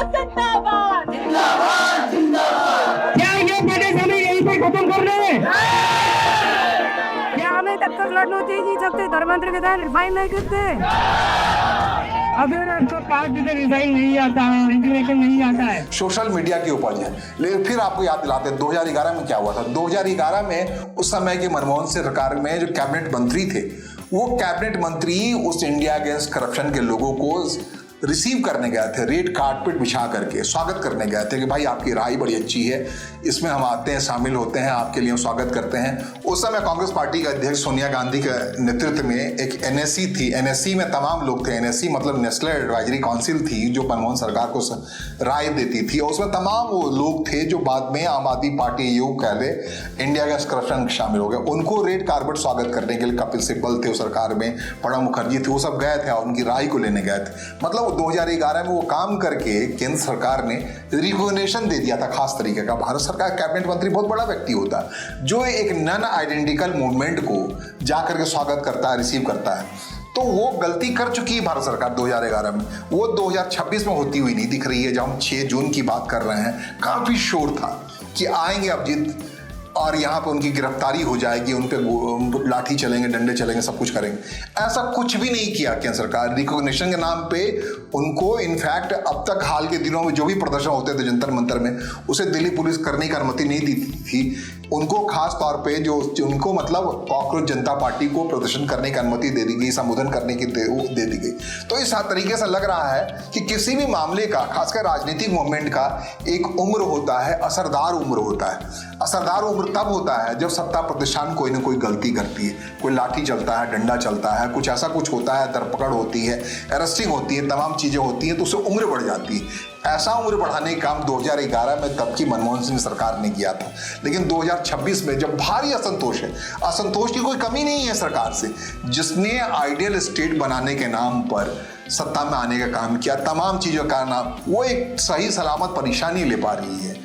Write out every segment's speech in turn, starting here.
जिंदाबाद जिंदाबाद जिंदाबाद। क्या ये बड़े समय यहीं पर खत्म कर रहे हैं? क्या हमें तब तक लड़ना चाहिए जब तक धर्मेंद्र के दान रिफाइन नहीं करते? अगर आपको पार्ट से रिजाइन नहीं आता है, इंटीग्रेशन नहीं आता है, सोशल मीडिया की उपज है। लेकिन फिर आपको याद दिलाते हैं 2011 में क्या हुआ था। 2011 में उस समय की मनमोहन सिंह सरकार में जो कैबिनेट मंत्री थे, वो कैबिनेट मंत्री उस इंडिया अगेंस्ट करप्शन के लोगों को रिसीव करने गए थे, रेड कार्पेट बिछा करके स्वागत करने गए थे कि भाई आपकी राय बड़ी अच्छी है, इसमें हम आते हैं, शामिल होते हैं, आपके लिए स्वागत करते हैं। उस समय कांग्रेस पार्टी के अध्यक्ष सोनिया गांधी के नेतृत्व में एक एनएससी थी। एनएससी में तमाम लोग थे। एनएससी मतलब नेशनल एडवाइजरी काउंसिल थी, जो मनमोहन सरकार को राय देती थी। और उसमें तमाम वो लोग थे जो बाद में आम आदमी पार्टी योग कह ले इंडिया अगेंस्ट करप्शन शामिल हो गए। उनको रेड कार्पेट स्वागत करने के लिए कपिल सिब्बल थे उस सरकार में, प्रणब मुखर्जी थे, वो सब गए थे और उनकी राय को लेने गए थे। मतलब 2011 में वो काम करके केंद्र सरकार ने रिकॉग्निशन दे दिया था खास तरीके का। भारत सरकार कैबिनेट मंत्री बहुत बड़ा व्यक्ति होता है जो एक नॉन आइडेंटिकल मूवमेंट को जाकर के स्वागत करता है, रिसीव करता है। तो वो गलती कर चुकी है भारत सरकार 2011 में, वो 2026 में होती हुई नहीं दिख रही है। जब हम 6 जून की बात कर रहे हैं, काफी शोर था कि आएंगे अभिजीत और यहाँ पे उनकी गिरफ्तारी हो जाएगी, उन पे लाठी चलेंगे, डंडे चलेंगे, सब कुछ करेंगे। ऐसा कुछ भी नहीं किया केंद्र सरकार। रिकॉग्निशन के नाम पे उनको इनफैक्ट अब तक हाल के दिनों में जो भी प्रदर्शन होते थे जंतर मंतर में, उसे दिल्ली पुलिस करने की अनुमति नहीं दी थी। उनको खास तौर पे जो उनको मतलब कॉकरोच जनता पार्टी को प्रदर्शन करने की अनुमति दे दी गई, संबोधन करने की दे दी गई। तो इस तरीके से लग रहा है कि किसी भी मामले का, खासकर राजनीतिक मूवमेंट का एक उम्र होता है, असरदार उम्र होता है। असरदार उम्र तब होता है जब सत्ता प्रतिष्ठान कोई ना कोई गलती करती है, कोई लाठी चलता है, डंडा चलता है, कुछ ऐसा कुछ होता है, धरपकड़ होती है, अरेस्टिंग होती है, तमाम चीजें होती हैं, तो उससे उम्र बढ़ जाती है। ऐसा उम्र बढ़ाने का काम 2011 में तब की मनमोहन सिंह सरकार ने किया था। लेकिन 2026 में जब भारी असंतोष है, असंतोष की कोई कमी नहीं है सरकार से, जिसने आइडियल स्टेट बनाने के नाम पर सत्ता में आने का काम किया, तमाम चीजों का नाम, वो एक सही सलामत परेशानी ले पा रही है,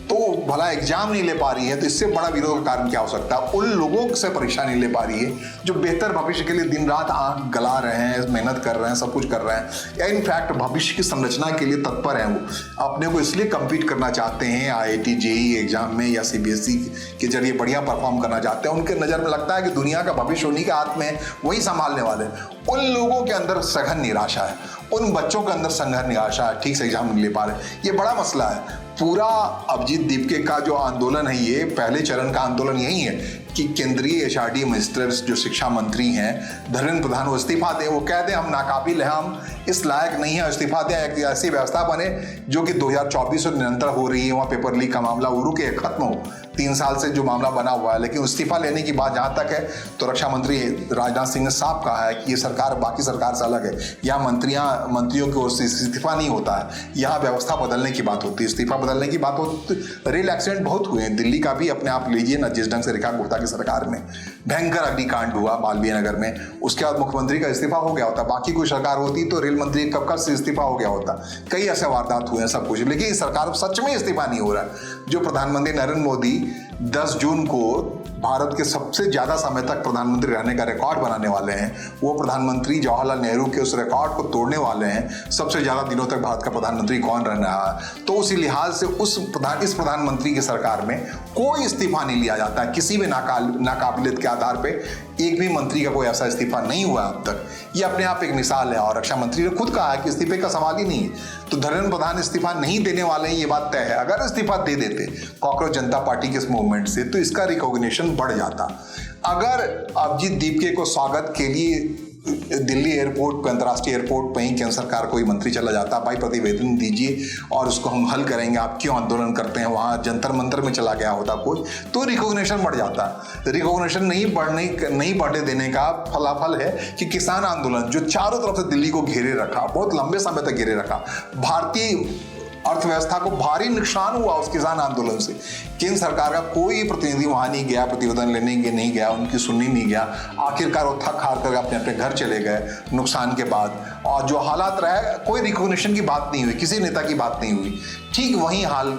तो भला एग्जाम नहीं ले पा रही है, तो इससे बड़ा विरोध का कारण क्या हो सकता है? उन लोगों से परेशानी ले पा रही है जो बेहतर भविष्य के लिए दिन रात आंख गला रहे हैं, मेहनत कर रहे हैं, सब कुछ कर रहे हैं, या इनफैक्ट भविष्य की संरचना के लिए तत्पर हैं। वो अपने को इसलिए कम्पीट करना चाहते हैं IIT JEE एग्जाम में या CBSE के जरिए बढ़िया परफॉर्म करना चाहते हैं। उनके नज़र में लगता है कि दुनिया का भविष्य उन्हीं के हाथ में है, वही संभालने वाले हैं। उन लोगों के अंदर सघन निराशा है, उन बच्चों के अंदर सघन निराशा है, ठीक से एग्जाम नहीं ले पा रहे। ये बड़ा मसला है। पूरा अभिजीत दीपके का जो आंदोलन है, ये पहले चरण का आंदोलन यही है कि केंद्रीय HRD मिनिस्टर जो शिक्षा मंत्री हैं धर्मेंद्र प्रधान, वो इस्तीफा दें। वो कहते हैं हम नाकाबिल हैं, हम इस लायक नहीं है, इस्तीफा दें, एक ऐसी व्यवस्था बने जो कि 2024 से निरंतर हो रही है, वहाँ पेपर लीक का मामला वो रुके, खत्म हो। 3 साल से जो मामला बना हुआ है। लेकिन इस्तीफा लेने की बात जहाँ तक है तो रक्षा मंत्री राजनाथ सिंह ने साफ कहा है कि ये सरकार बाकी सरकार से अलग है, यहाँ मंत्रियों की ओर से इस्तीफा नहीं होता है, यहाँ व्यवस्था बदलने की बात होती है, इस्तीफा बदलने की बात होती। रेल एक्सीडेंट बहुत हुए हैं, दिल्ली का भी अपने आप लीजिए ना, जिस ढंग से रेखा गुप्ता की सरकार में भयंकर अग्निकांड हुआ मालवीय नगर में, उसके बाद मुख्यमंत्री का इस्तीफा हो गया होता। बाकी कोई सरकार होती तो रेल मंत्री कब से इस्तीफा हो गया होता। कई ऐसे वारदात हुए हैं, सब कुछ। लेकिन सरकार सच में इस्तीफा नहीं हो रहा है। जो प्रधानमंत्री नरेंद्र मोदी 10 जून को भारत के सबसे ज्यादा समय तक प्रधानमंत्री रहने का रिकॉर्ड बनाने वाले हैं, वो प्रधानमंत्री जवाहरलाल नेहरू के उस रिकॉर्ड को तोड़ने वाले हैं। सबसे ज्यादा दिनों तक भारत का प्रधानमंत्री कौन रहने रहा है, तो उसी लिहाज से इस प्रधानमंत्री की सरकार में कोई इस्तीफा नहीं लिया जाता है किसी भी नाकाबिलियत के आधार पर। एक भी मंत्री का कोई ऐसा इस्तीफा नहीं हुआ अब तक। ये अपने आप एक मिसाल है और रक्षा मंत्री ने खुद कहा है कि इस्तीफे का सवाल ही नहीं है। तो धर्मेंद्र प्रधान इस्तीफा नहीं देने वाले हैं, ये बात तय है। अगर इस्तीफा दे देते कॉकरोच जनता पार्टी के इस मूवमेंट से तो इसका रिकॉग्निशन बढ़ जाता। अगर अभिजीत दीपके को स्वागत के लिए दिल्ली एयरपोर्ट पे, अंतर्राष्ट्रीय एयरपोर्ट पे ही केंद्र सरकार कोई मंत्री चला जाता, भाई प्रतिवेदन दीजिए और उसको हम हल करेंगे, आप क्यों आंदोलन करते हैं, वहाँ जंतर मंतर में चला गया होता कोई, तो रिकॉग्निशन बढ़ जाता। रिकॉग्निशन नहीं बढ़ने देने का फलाफल है कि किसान आंदोलन जो चारों तरफ से दिल्ली को घेरे रखा, बहुत लंबे समय तक घेरे रखा, भारतीय अर्थव्यवस्था को भारी नुकसान हुआ उस किसान आंदोलन से। केंद्र सरकार का कोई प्रतिनिधि वहां नहीं गया, प्रतिवेदन लेने नहीं गया, उनकी सुननी नहीं गया। आखिरकार वो थक हार कर अपने अपने घर चले गए नुकसान के बाद। और जो हालात रहे, कोई रिकॉग्निशन की बात नहीं हुई, किसी नेता की बात नहीं हुई। ठीक वही हाल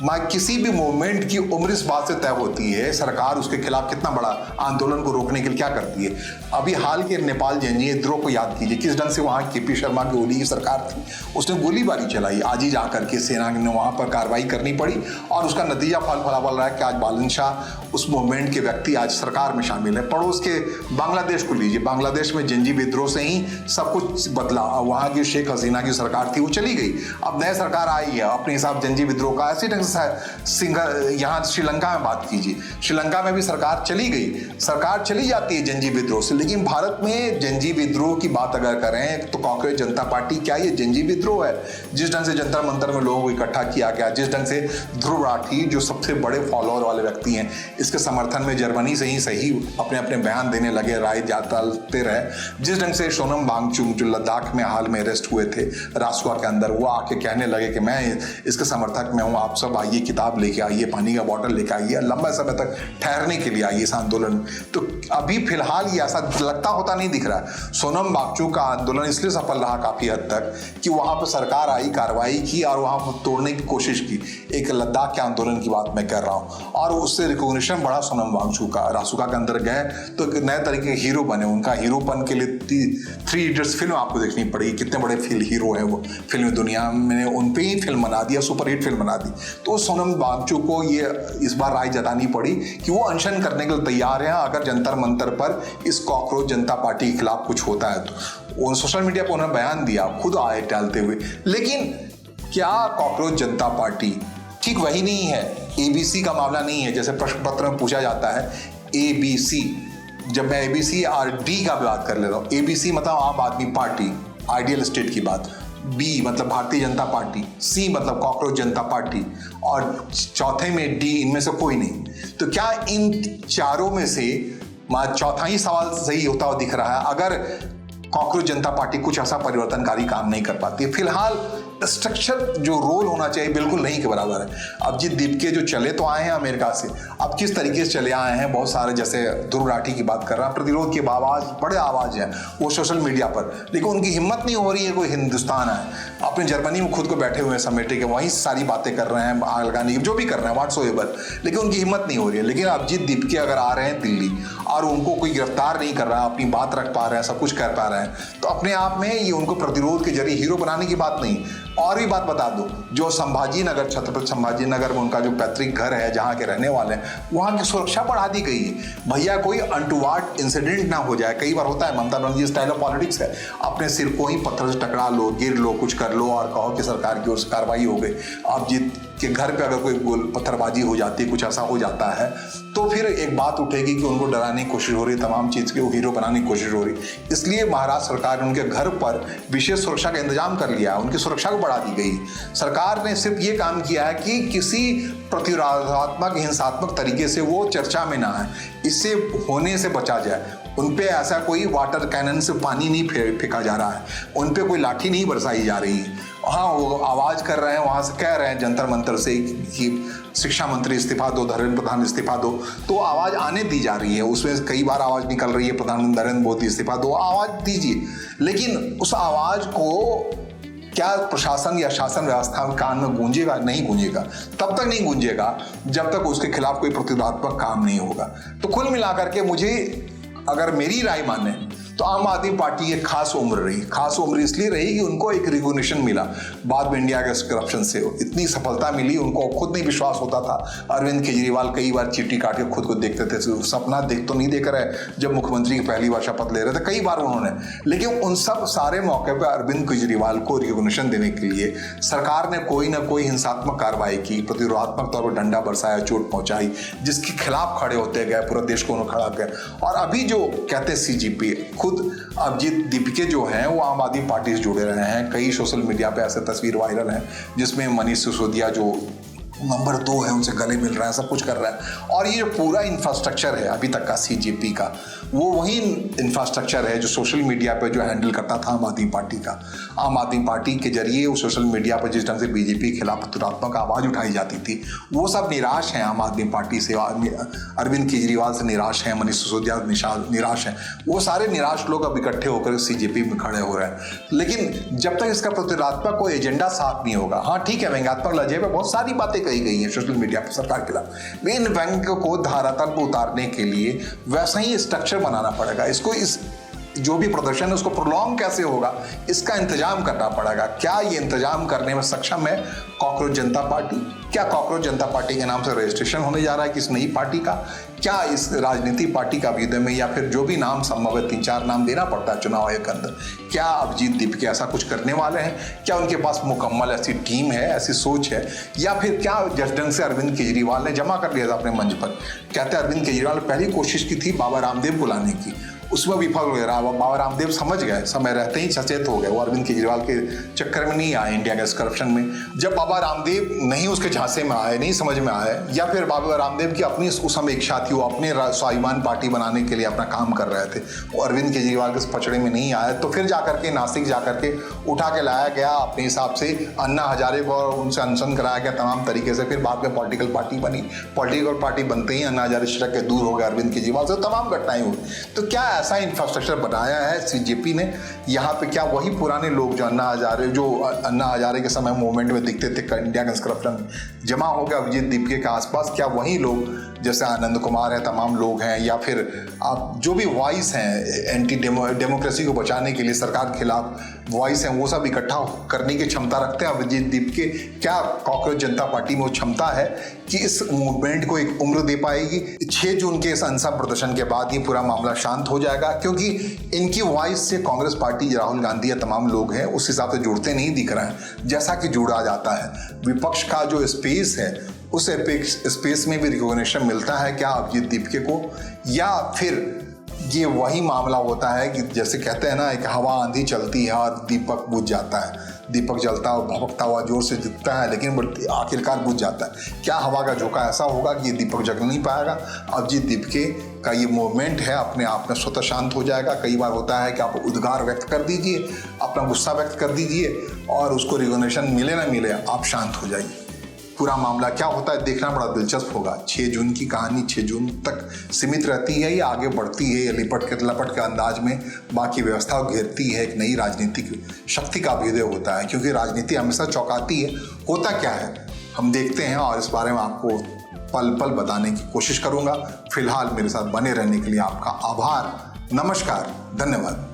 किसी भी मूवमेंट की उम्र इस बात से तय होती है सरकार उसके खिलाफ कितना बड़ा आंदोलन को रोकने के लिए क्या करती है। अभी हाल के नेपाल जनजीय विद्रोह को याद कीजिए, किस ढंग से वहाँ केपी शर्मा की ओली की सरकार थी, उसने गोलीबारी चलाई। आज ही जाकर के सेना ने वहाँ पर कार्रवाई करनी पड़ी और उसका नतीजा फल फलाफल रहा है कि आज बालन शाह उस मूवमेंट के व्यक्ति आज सरकार में शामिल है। पड़ोस के बांग्लादेश को लीजिए, बांग्लादेश में जनजीय विद्रोह से ही सब कुछ बदला। वहाँ की शेख हसीना की सरकार थी, वो चली गई, अब नई सरकार आई है अपने हिसाब जनजीय विद्रोह का। ऐसे ढंग यहाँ श्रीलंका में बात कीजिए, श्रीलंका में भी सरकार चली गई, सरकार चली जाती है जनजीय विद्रोह से। लेकिन भारत में जनजीय विद्रोह की बात अगर करें तो कांग्रेस जनता पार्टी, क्या ये जनजीय विद्रोह है? जिस ढंग से जंतर मंतर में लोगों को इकट्ठा किया गया, जिस ढंग से ध्रुव राठी जो सबसे बड़े फॉलोअर वाले व्यक्ति हैं, इसके समर्थन में जर्मनी से ही सही अपने अपने बयान देने लगे, राय डालते रहे। जिस ढंग से सोनम वांगचुक जो लद्दाख में हाल में अरेस्ट हुए थे रासुका के अंदर, वो आके कहने लगे कि मैं इसके समर्थक में हूँ, आप सब आइए, किताब लेके आइए, पानी का बॉटल लेके आइए, लंबा समय तक ठहरने के लिए आइए इस आंदोलन में। तो अभी फिलहाल ये ऐसा लगता होता नहीं दिख रहा है। सोनम वांगचुक का आंदोलन इसलिए सफल रहा काफी हद तक कि वहां पर सरकार आई, कार्रवाई की और वहां पर तोड़ने की कोशिश की। एक लद्दाख के आंदोलन की बात मैं कर रहा हूं और उससे रिकॉग्निशन बढ़ा सोनम वांगचुक का। रासुका के अंदर गए तो एक नए तरीके के हीरो बने। उनका हीरोपन के लिए 3 इडियट्स फिल्म आपको देखनी पड़ी, कितने बड़े हीरो है वो फिल्म दुनिया में, उन पे ही फिल्म बना दिया, सुपरहिट फिल्म बना दी। तो सोनम वांगचुक को ये इस बार राय जतानी पड़ी कि वो अनशन करने के लिए तैयार हैं अगर जंतर मंतर पर इस कॉकरोच जनता पार्टी के खिलाफ कुछ होता है तो। वो सोशल मीडिया पर उन्होंने बयान दिया, खुद आए डालते हुए। लेकिन क्या कॉकरोच जनता पार्टी ठीक वही नहीं है? एबीसी का मामला नहीं है जैसे प्रश्न पत्र में पूछा जाता है। एबीसी, जब मैं एबीसी और डी का बात कर ले रहा हूँ, एबीसी मतलब आम आदमी पार्टी, आइडियल स्टेट की बात, बी मतलब भारतीय जनता पार्टी, सी मतलब कॉकरोच जनता पार्टी और चौथे में डी, इनमें से कोई नहीं। तो क्या इन चारों में से चौथा ही सवाल सही होता हुआ दिख रहा है अगर कॉकरोच जनता पार्टी कुछ ऐसा परिवर्तनकारी काम नहीं कर पाती? फिलहाल स्ट्रक्चर जो रोल होना चाहिए बिल्कुल नहीं के बराबर है। अभिजीत दीपके जो चले तो आए हैं अमेरिका से, अब किस तरीके से चले आए हैं, बहुत सारे जैसे ध्रुव राठी की बात कर रहा है, प्रतिरोध के आवाज, बड़े आवाज हैं वो सोशल मीडिया पर, लेकिन उनकी हिम्मत नहीं हो रही है कोई हिंदुस्तान है, अपने जर्मनी में खुद को बैठे हुए हैं समेटे के, वहीं सारी बातें कर रहे हैं, आग लगाने की जो भी कर रहे हैं व्हाट्सएवर, लेकिन उनकी हिम्मत नहीं हो रही है। लेकिन अभिजीत दीपके अगर आ रहे हैं दिल्ली और उनको कोई गिरफ्तार नहीं कर रहा, अपनी बात रख पा रहे हैं, सब कुछ कर पा रहे हैं, तो अपने आप में ये उनको प्रतिरोध के जरिए हीरो बनाने की बात नहीं। और भी बात बता दूं, जो संभाजी नगर, छत्रपति संभाजी नगर में उनका जो पैतृक घर है, जहां के रहने वाले हैं, वहां की सुरक्षा बढ़ा दी गई है। भैया कोई अनटुवर्ड इंसिडेंट ना हो जाए। कई बार होता है, Mamata Banerjee style of politics है, अपने सिर को ही पत्थर से टकरा लो, गिर लो, कुछ कर लो और कहो कि सरकार की ओर से कार्रवाई हो गई। अभिजीत के घर पे अगर कोई पत्थरबाजी हो जाती है, कुछ ऐसा हो जाता है, तो फिर एक बात उठेगी कि उनको डराने की कोशिश हो रही है, तमाम चीज़ के वो हीरो बनाने की कोशिश हो रही है। इसलिए महाराष्ट्र सरकार ने उनके घर पर विशेष सुरक्षा का इंतजाम कर लिया है, उनकी सुरक्षा को बढ़ा दी गई। सरकार ने सिर्फ ये काम किया है कि किसी प्रतिरोधात्मक हिंसात्मक तरीके से वो चर्चा में ना आए, इससे होने से बचा जाए। उन पे ऐसा कोई वाटर कैनन से पानी नहीं फेंका जा रहा है, उन पे कोई लाठी नहीं बरसाई जा रही है। हाँ, वो आवाज़ कर रहे हैं, वहाँ से कह रहे हैं जंतर मंतर से कि शिक्षा मंत्री इस्तीफा दो, धर्मेंद्र प्रधान इस्तीफा दो, तो आवाज़ आने दी जा रही है। उसमें कई बार आवाज़ निकल रही है, प्रधानमंत्री नरेंद्र मोदी इस्तीफा दो, आवाज़ दीजिए। लेकिन उस आवाज़ को क्या प्रशासन या शासन व्यवस्था में कान में गूंजेगा? नहीं गूंजेगा। तब तक नहीं गूंजेगा जब तक उसके खिलाफ कोई प्रतिरोधात्मक काम नहीं होगा। तो कुल मिलाकर के मुझे, अगर मेरी राय माने, तो आम आदमी पार्टी की खास उम्र रही। खास उम्र इसलिए रही कि उनको एक रिकॉग्निशन मिला बाद में इंडिया के करप्शन से, इतनी सफलता मिली, उनको खुद नहीं विश्वास होता था। अरविंद केजरीवाल कई बार चिट्ठी काट के खुद को देखते थे, सपना देख तो नहीं देख रहे जब मुख्यमंत्री की पहली बार शपथ ले रहे थे, कई बार उन्होंने, लेकिन उन सब सारे मौके पर अरविंद केजरीवाल को रिकॉग्निशन देने के लिए सरकार ने कोई ना कोई हिंसात्मक कार्रवाई की, प्रतिरोधात्मक तौर पर डंडा बरसाया, चोट पहुंचाई, जिसके खिलाफ खड़े होते गए, पूरा देश को उन्होंने खड़ा किया। और अभी जो कहते सीजीपी, खुद अभिजीत दीपके जो हैं वो आम आदमी पार्टी से जुड़े रहे हैं। कई सोशल मीडिया पे ऐसे तस्वीर वायरल हैं जिसमें मनीष सिसोदिया जो नंबर 2 है उनसे गले मिल रहा है, सब कुछ कर रहा है। और ये पूरा इंफ्रास्ट्रक्चर है अभी तक का सीजेपी का, वो वही इंफ्रास्ट्रक्चर है जो सोशल मीडिया पे जो हैंडल करता था आम आदमी पार्टी का। आम आदमी पार्टी के जरिए वो सोशल मीडिया पर जिस ढंग से बीजेपी के खिलाफ प्रतिरोधात्मक आवाज़ उठाई जाती थी, वो सब निराश हैं आम आदमी पार्टी से। अरविंद केजरीवाल से निराश हैं, मनीष सिसोदिया निराश हैं, वो सारे निराश लोग अब इकट्ठे होकर सीजेपी में खड़े हो रहे हैं। लेकिन जब तक इसका प्रतिरोधात्मक कोई एजेंडा साफ नहीं होगा, हाँ ठीक है, व्यंग्यात्मक लहजे पे बहुत सारी बातें कही गई हैं सोशल मीडिया पर सरकार के खिलाफ। लेकिन बैंक को धरातल पर उतारने के लिए वैसा ही स्ट्रक्चर बनाना पड़ेगा। इसको इस जो भी प्रदर्शन है उसको प्रोलॉन्ग कैसे होगा, इसका इंतजाम करना पड़ेगा। क्या ये इंतजाम करने में सक्षम है कॉकरोच जनता पार्टी? क्या कॉकरोच जनता पार्टी के नाम से रजिस्ट्रेशन होने जा रहा है किस नई पार्टी का? क्या इस राजनीति पार्टी का अभ्युदय में, या फिर जो भी नाम संभव है 3-4 नाम देना पड़ता है चुनाव आयोग के अंदर, क्या अभिजीत दीपके ऐसा कुछ करने वाले हैं? क्या उनके पास मुकम्मल ऐसी टीम है, ऐसी सोच है, या फिर क्या जिस ढंग से अरविंद केजरीवाल ने जमा कर लिया था अपने मंच पर? कहते हैं अरविंद केजरीवाल ने पहली कोशिश की थी बाबा रामदेव को लाने की, उसमें विफल हो रहा। बाबा रामदेव समझ गए, समय रहते ही सचेत हो गए, वो अरविंद केजरीवाल के चक्कर में नहीं आए इंडिया गैस करप्शन में। जब बाबा रामदेव नहीं उसके झांसे में आए, नहीं समझ में आए, या फिर बाबा रामदेव की अपनी उस समय इच्छा थी, वो अपने स्वाभिमान पार्टी बनाने के लिए अपना काम कर रहे थे, वो अरविंद केजरीवाल के पचड़े में नहीं आए, तो फिर जाकर के नासिक जाकर के उठा के लाया गया अपने हिसाब से अन्ना हजारे को, और उनसे अनशन कराया गया तमाम तरीके से। फिर बाद में पॉलिटिकल पार्टी बनी, पॉलिटिकल पार्टी बनते ही अन्ना हजारे शिक्षक के दूर हो गए अरविंद केजरीवाल से, तमाम घटनाएं हुई। तो क्या ऐसा इंफ्रास्ट्रक्चर बनाया है सीजेपी ने यहाँ पे? क्या वही पुराने लोग जो अन्ना हजारे के समय मूवमेंट में दिखते थे इंडिया अगेंस्ट करप्शन जमा हो गया अभिजीत दीपके के आसपास, क्या वही लोग जैसे आनंद कुमार है, तमाम लोग हैं, या फिर आप जो भी वॉइस हैं एंटी डेमोक्रेसी को बचाने के लिए सरकार के खिलाफ वॉइस हैं, वो सब इकट्ठा करने की क्षमता रखते हैं अभिजीत दीपके? क्या कॉकरोच जनता पार्टी में वो क्षमता है कि इस मूवमेंट को एक उम्र दे पाएगी? 6 जून के इस अनसा प्रदर्शन के बाद ही पूरा मामला शांत हो जाएगा, क्योंकि इनकी वॉइस से कांग्रेस पार्टी, राहुल गांधी या तमाम लोग हैं उस हिसाब से जुड़ते नहीं दिख रहे हैं जैसा कि जुड़ा जाता है। विपक्ष का जो स्पेस है उस स्पेस में भी रिकॉग्निशन मिलता है क्या अभिजीत दीपके को, या फिर ये वही मामला होता है कि जैसे कहते हैं ना, एक हवा आंधी चलती है और दीपक बुझ जाता है, दीपक जलता हुआ भभकता हुआ जोर से दिखता है लेकिन आखिरकार बुझ जाता है। क्या हवा का झोंका ऐसा होगा कि ये दीपक जग नहीं पाएगा? अभिजीत दीपके का ये मूवमेंट है अपने आप में स्वतः शांत हो जाएगा। कई बार होता है कि आप उद्गार व्यक्त कर दीजिए, अपना गुस्सा व्यक्त कर दीजिए, और उसको रिकॉग्निशन मिले ना मिले आप शांत हो जाइए। पूरा मामला क्या होता है देखना बड़ा दिलचस्प होगा। 6 जून की कहानी 6 जून तक सीमित रहती है या आगे बढ़ती है, या लिपट के अंदाज में बाकी व्यवस्था को घेरती है? एक नई राजनीतिक शक्ति का अभ्युदय होता है, क्योंकि राजनीति हमेशा चौंकाती है। होता क्या है हम देखते हैं, और इस बारे में आपको पल पल बताने की कोशिश करूंगा। फिलहाल मेरे साथ बने रहने के लिए आपका आभार, नमस्कार, धन्यवाद।